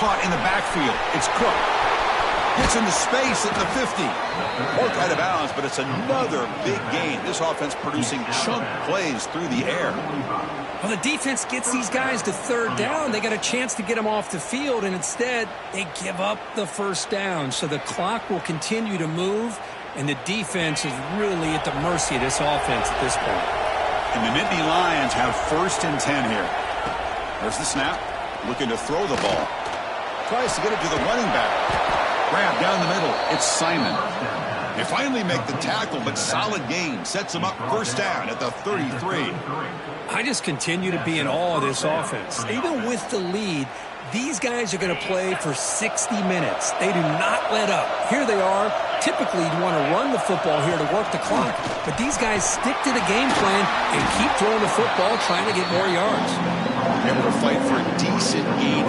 A: Caught in the backfield. It's Cook. Gets into space at the 50. Worked out of bounds, but it's another big gain. This offense producing chunk plays through the air.
B: Well, the defense gets these guys to 3rd down. They got a chance to get them off the field, and instead they give up the 1st down. So the clock will continue to move, and the defense is really at the mercy of this offense at this point.
A: And the Nittany Lions have 1st and 10 here. There's the snap. Looking to throw the ball. Tries to get it to the running back. Grab down the middle. It's Simon. They finally make the tackle, but solid gain. Sets them up 1st down at the 33.
B: I just continue to be in awe of this offense. Even with the lead, these guys are going to play for 60 minutes. They do not let up. Here they are. Typically, you want to run the football here to work the clock, but these guys stick to the game plan and keep throwing the football, trying to get more yards.
A: Able to fight for a decent gain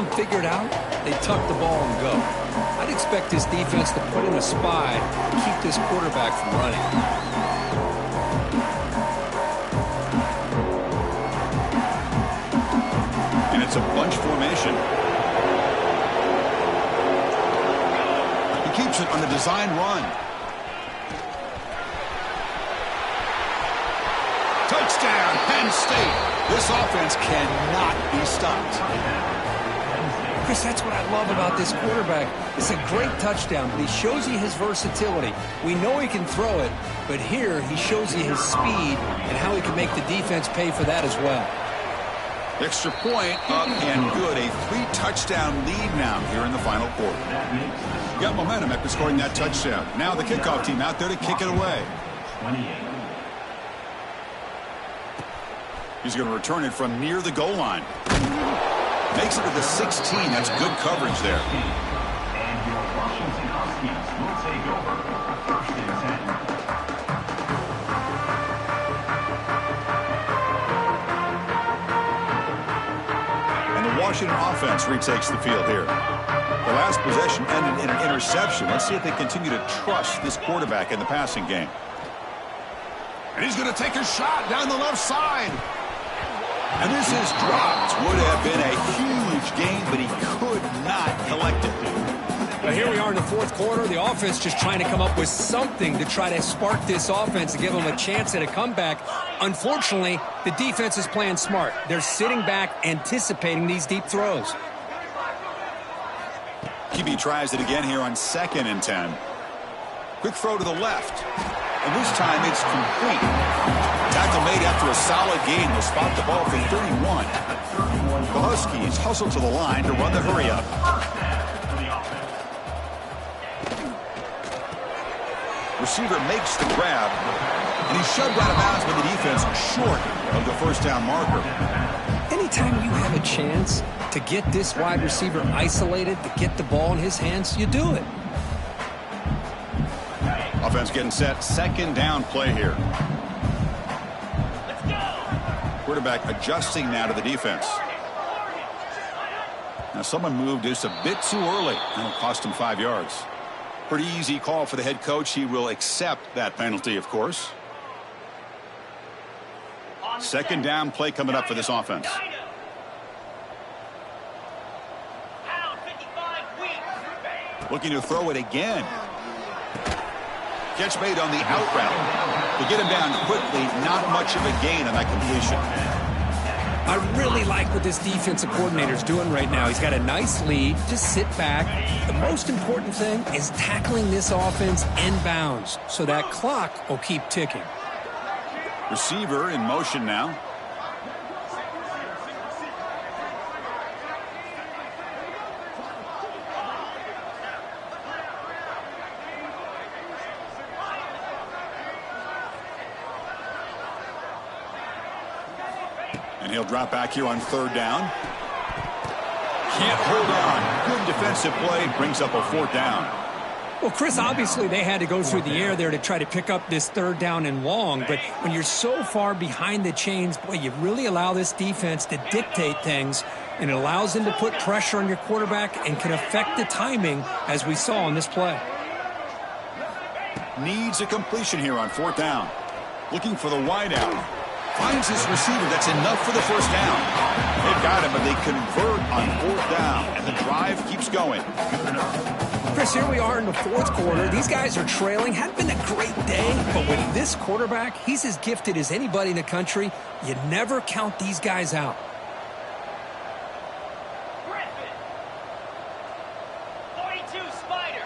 B: them figured out, they tuck the ball and go. I'd expect this defense to put in a spy to keep this quarterback from running.
A: And it's a bunch formation. He keeps it on the design run. Touchdown, Penn State. This offense cannot be stopped.
B: Chris, that's what I love about this quarterback. It's a great touchdown, but he shows you his versatility. We know he can throw it, but here he shows you his speed and how he can make the defense pay for that as well.
A: Extra point up and good. A 3-touchdown lead now here in the final quarter. Got momentum after scoring that touchdown. Now the kickoff team out there to kick it away.
D: 28.
A: He's going to return it from near the goal line. Makes it to the 16. That's good coverage there.
D: And your Washington Huskies will take over first and 10.
A: And the Washington offense retakes the field here. The last possession ended in an interception. Let's see if they continue to trust this quarterback in the passing game. And he's going to take a shot down the left side. And this is dropped. Would have been a huge game, but he could not collect it.
B: But here we are in the fourth quarter. The offense just trying to come up with something to try to spark this offense and give them a chance at a comeback. Unfortunately, the defense is playing smart. They're sitting back, anticipating these deep throws.
A: QB tries it again here on 2nd and 10. Quick throw to the left. And this time it's complete. Tackle made after a solid gain. Will spot the ball from 31. The Huskies hustle to the line to run the hurry-up. Receiver makes the grab, and he's shoved out of bounds by the defense short of the first down marker.
B: Anytime you have a chance to get this wide receiver isolated, to get the ball in his hands, you do it.
A: Offense getting set. 2nd down play here. Quarterback adjusting now to the defense. Now someone moved just a bit too early. That'll cost him 5 yards. Pretty easy call for the head coach. He will accept that penalty, of course. 2nd down play coming up for this offense. Looking to throw it again. Catch made on the out route. To get him down quickly, not much of a gain on that completion.
B: I really like what this defensive coordinator is doing right now. He's got a nice lead. Just sit back. The most important thing is tackling this offense inbounds so that clock will keep ticking.
A: Receiver in motion now. And he'll drop back here on 3rd down. Can't hold on. Good defensive play. Brings up a 4th down.
C: Well, Chris, obviously they had to go through the air there to try to pick up this 3rd down and long. But when you're so far behind the chains, boy, you really allow this defense to dictate things. And it allows them to put pressure on your quarterback and can affect the timing, as we saw on this play.
A: Needs a completion here on 4th down. Looking for the wideout. Finds his receiver. That's enough for the first down. They've got him, but they convert on 4th down. And the drive keeps going.
C: Chris, here we are in the fourth quarter. These guys are trailing. Hadn't been a great day, but with this quarterback, he's as gifted as anybody in the country. You never count these guys out.
E: 42 Spider.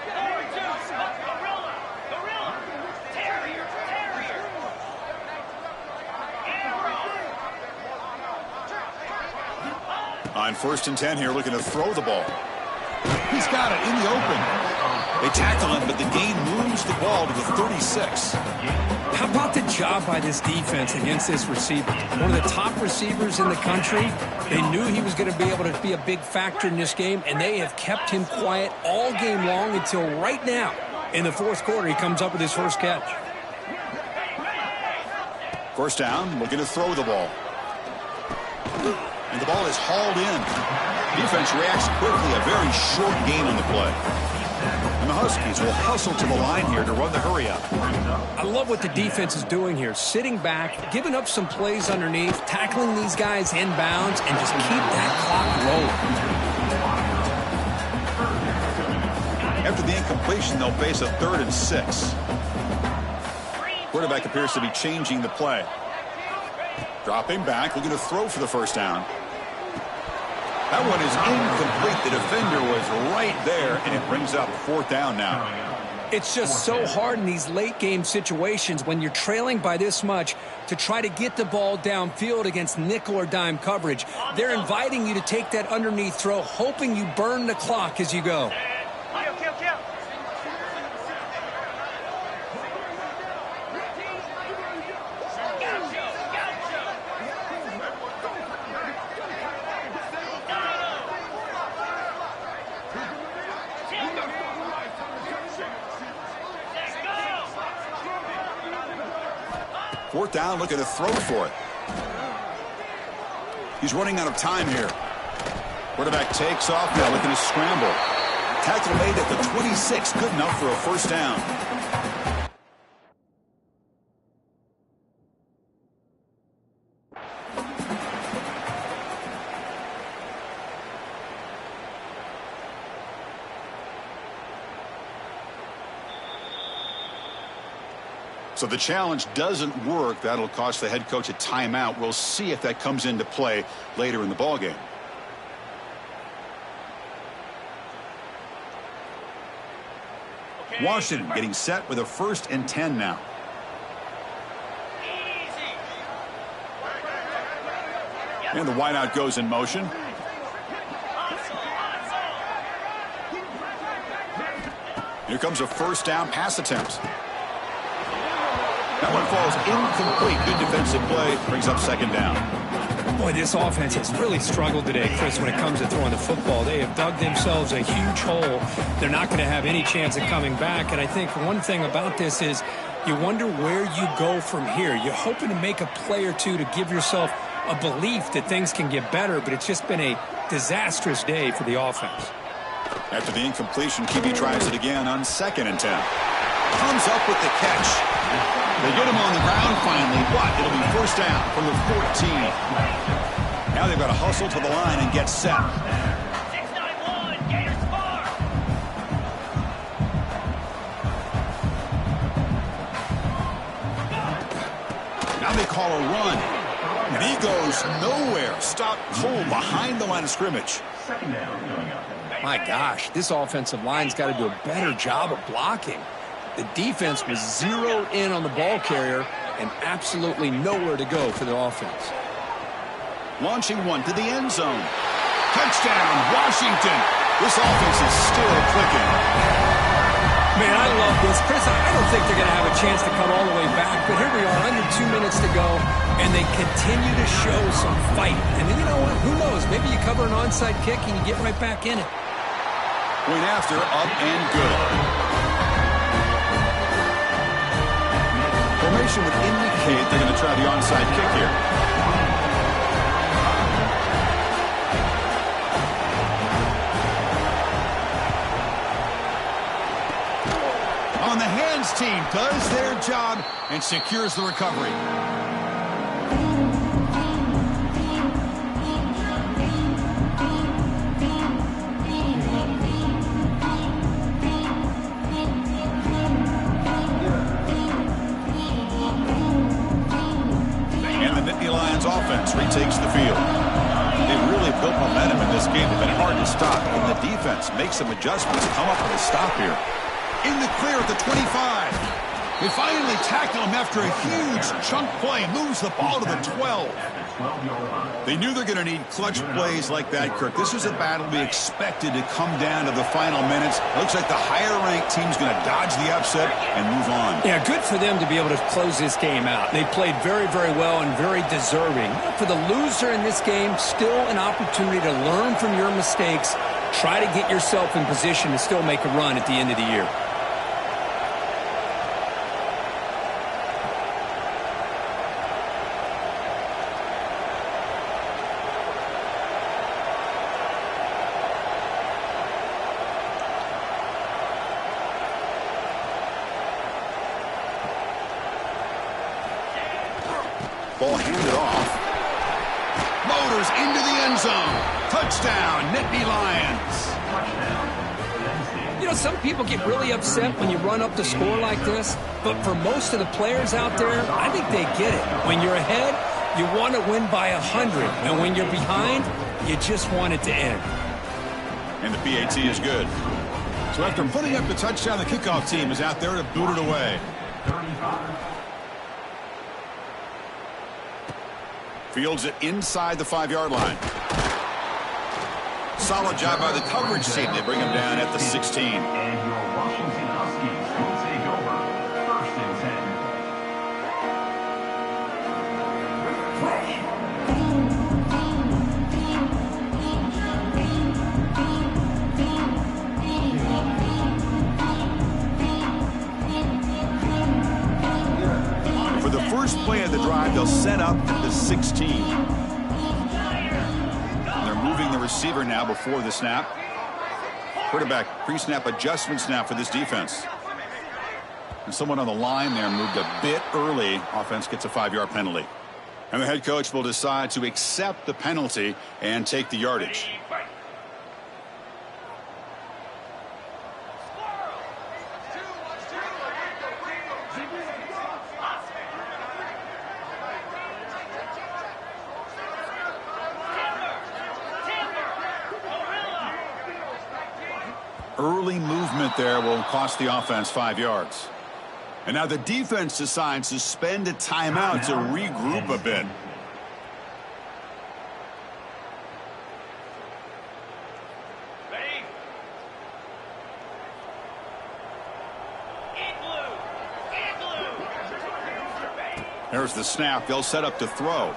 E: 42 Gorilla. Gorilla. Terrier. Terrier.
A: On 1st and 10 here, looking to throw the ball. He's got it in the open. They tackle him, but the gain moves the ball to the 36.
C: How about the job by this defense against this receiver? One of the top receivers in the country. They knew he was going to be able to be a big factor in this game, and they have kept him quiet all game long until right now. In the fourth quarter, he comes up with his first catch.
A: 1st down, looking to throw the ball. And the ball is hauled in. Defense reacts quickly, a very short gain on the play. And the Huskies will hustle to the line here to run the hurry up.
C: I love what the defense is doing here. Sitting back, giving up some plays underneath, tackling these guys inbounds, and just keep that clock rolling.
A: After the incompletion, they'll face a 3rd and 6. Quarterback appears to be changing the play. Dropping back, looking to throw for the first down. That one is incomplete. The defender was right there, and it brings up 4th down now.
C: It's just so hard in these late-game situations when you're trailing by this much to try to get the ball downfield against nickel or dime coverage. They're inviting you to take that underneath throw, hoping you burn the clock as you go.
E: Kill.
A: Fourth down, looking to throw for it. He's running out of time here. Quarterback takes off now, looking to scramble. Tackle made at the 26, good enough for a first down. So the challenge doesn't work. That'll cost the head coach a timeout. We'll see if that comes into play later in the ballgame. Washington getting set with a 1st and 10 now. And the wideout goes in motion. Here comes a first down pass attempt. That one falls incomplete. Good defensive play. Brings up 2nd down.
C: Boy, this offense has really struggled today, Chris, when it comes to throwing the football. They have dug themselves a huge hole. They're not going to have any chance of coming back. And I think one thing about this is you wonder where you go from here. You're hoping to make a play or two to give yourself a belief that things can get better, but it's just been a disastrous day for the offense.
A: After the incompletion, QB tries it again on 2nd and 10. Comes up with the catch. They get him on the ground finally, but it'll be first down from the 14. Now they've got to hustle to the line and get set.
E: 691, Gators far.
A: Now they call a run. And he goes nowhere. Stopped cold behind the line of scrimmage.
C: My gosh, this offensive line's got to do a better job of blocking. The defense was zeroed in on the ball carrier and absolutely nowhere to go for the offense.
A: Launching one to the end zone. Touchdown, Washington. This offense is still clicking.
C: Man, I love this. Chris, I don't think they're going to have a chance to come all the way back, but here we are, under 2 minutes to go, and they continue to show some fight. And then you know what? Who knows? Maybe you cover an onside kick and you get right back in it.
A: Point after, up and good. Formation would indicate they're going to try the onside kick here. On the hands team does their job and secures the recovery. Offense retakes the field. They've really built momentum in this game. They've been hard to stop. And the defense makes some adjustments, come up with a stop here. In the clear at the 25. They finally tackle him after a huge chunk play. Moves the ball to the 12. They knew they're going to need clutch plays like that, Kirk. This was a battle we expected to come down to the final minutes. Looks like the higher-ranked team's going to dodge the upset and move on.
C: Yeah, good for them to be able to close this game out. They played very, very well and very deserving. For the loser in this game, still an opportunity to learn from your mistakes. Try to get yourself in position to still make a run at the end of the year.
A: ball handed off. Motors into the end zone. Touchdown, Nittany Lions.
C: You know, some people get really upset when you run up the score like this, but for most of the players out there, I think they get it. When you're ahead, you want to win by 100, and when you're behind, you just want it to end.
A: And the PAT is good. So after putting up the touchdown, the kickoff team is out there to boot it away.
D: 35.
A: Fields it inside the 5-yard line. Solid job by the coverage team. They bring him down at the 16.
D: And your Washington Huskies will take over 1st and 10.
A: For the first play of the drive, they'll set up at the 16. Moving the receiver now before the snap. Quarterback pre-snap adjustment snap for this defense. And someone on the line there moved a bit early. Offense gets a 5-yard penalty. And the head coach will decide to accept the penalty and take the yardage. Early movement there will cost the offense 5 yards. And now the defense decides to spend a timeout to regroup a bit. There's the snap. They'll set up to throw.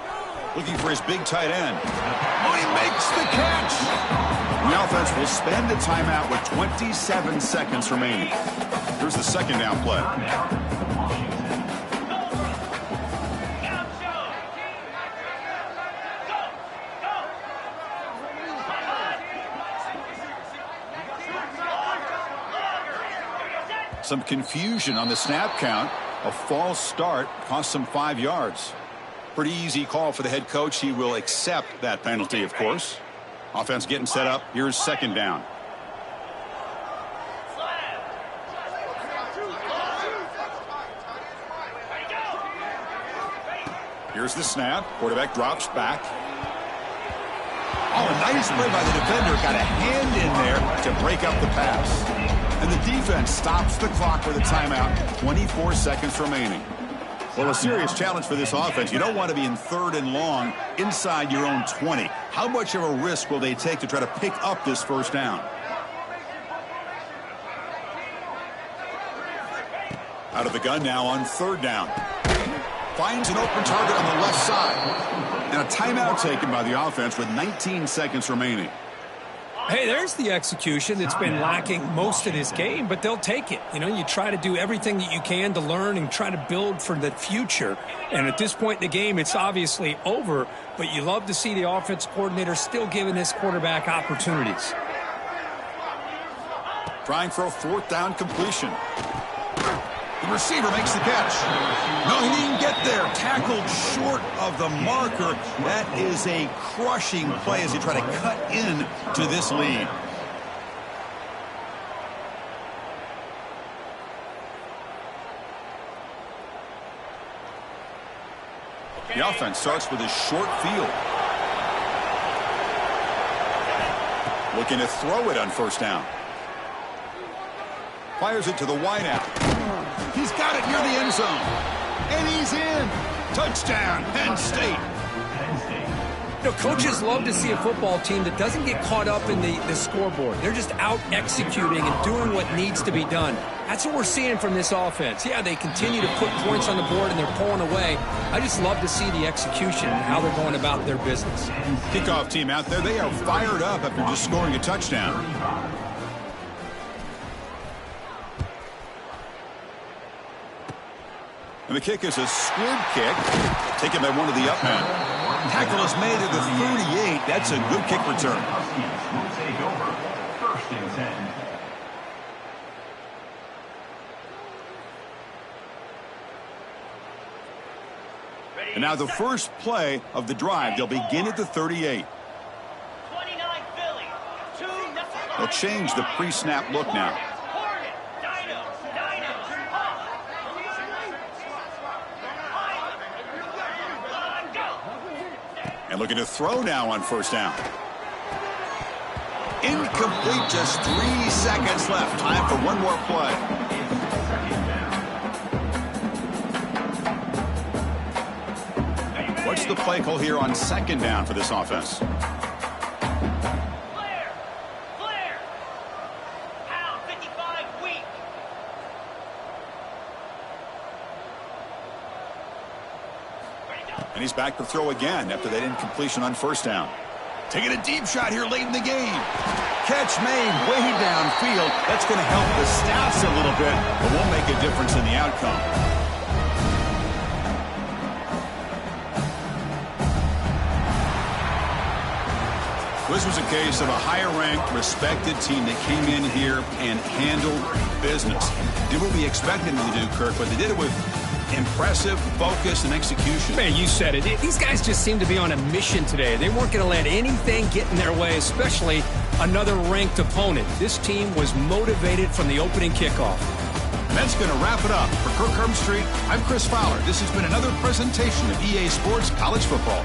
A: Looking for his big tight end. Oh, he makes the catch. The offense will spend a timeout with 27 seconds remaining. Here's the second down play. Some confusion on the snap count. A false start cost some 5 yards. Pretty easy call for the head coach. He will accept that penalty, of course. Offense getting set up. Here's second down. Here's the snap. Quarterback drops back. Oh, a nice play by the defender. Got a hand in there to break up the pass. And the defense stops the clock with a timeout. 24 seconds remaining. Well, a serious challenge for this offense. You don't want to be in 3rd and long inside your own 20. How much of a risk will they take to try to pick up this first down? Out of the gun now on 3rd down. Finds an open target on the left side. And a timeout taken by the offense with 19 seconds remaining.
C: Hey, there's the execution that's been lacking most of this game, but they'll take it. You know, you try to do everything that you can to learn and try to build for the future. And at this point in the game, it's obviously over, but you love to see the offense coordinator still giving this quarterback opportunities.
A: Trying for a 4th down completion. The receiver makes the catch. No, he didn't get there. Tackled short of the marker. That is a crushing play as he try to cut in to this lead. The offense starts with a short field. Looking to throw it on 1st down. Fires it to the wideout. He's got it near the end zone. And he's in. Touchdown, Penn State.
C: You know, coaches love to see a football team that doesn't get caught up in the scoreboard. They're just out executing and doing what needs to be done. That's what we're seeing from this offense. Yeah, they continue to put points on the board and they're pulling away. I just love to see the execution and how they're going about their business.
A: Kickoff team out there, they are fired up after just scoring a touchdown. And the kick is a squib kick, taken by one of the up men. Tackle is made at the 38. That's a good kick return.
D: Will take over 1st and 10.
A: And now the first play of the drive. They'll begin at the 38.
E: 29 Philly. 2-0.
A: They'll change the pre-snap look now.
E: Hornet. Dino. Go.
A: And looking to throw now on first down. Incomplete, just 3 seconds left. Time for one more play. What's the play call here on second down for this offense?
E: Flare. Pound 55 weak. Ready to go.
A: And he's back to throw again after that incompletion on first down. Taking a deep shot here late in the game. Catch made way downfield. That's going to help the stats a little bit, but won't make a difference in the outcome. This was a case of a higher-ranked, respected team that came in here and handled business. Did what we expected them to do, Kirk, but they did it with impressive focus and execution.
C: Man, you said it. These guys just seem to be on a mission today. They weren't going to let anything get in their way, especially another ranked opponent. This team was motivated from the opening kickoff.
A: That's going to wrap it up. For Kirk Herbstreit, I'm Chris Fowler. This has been another presentation of EA Sports College Football.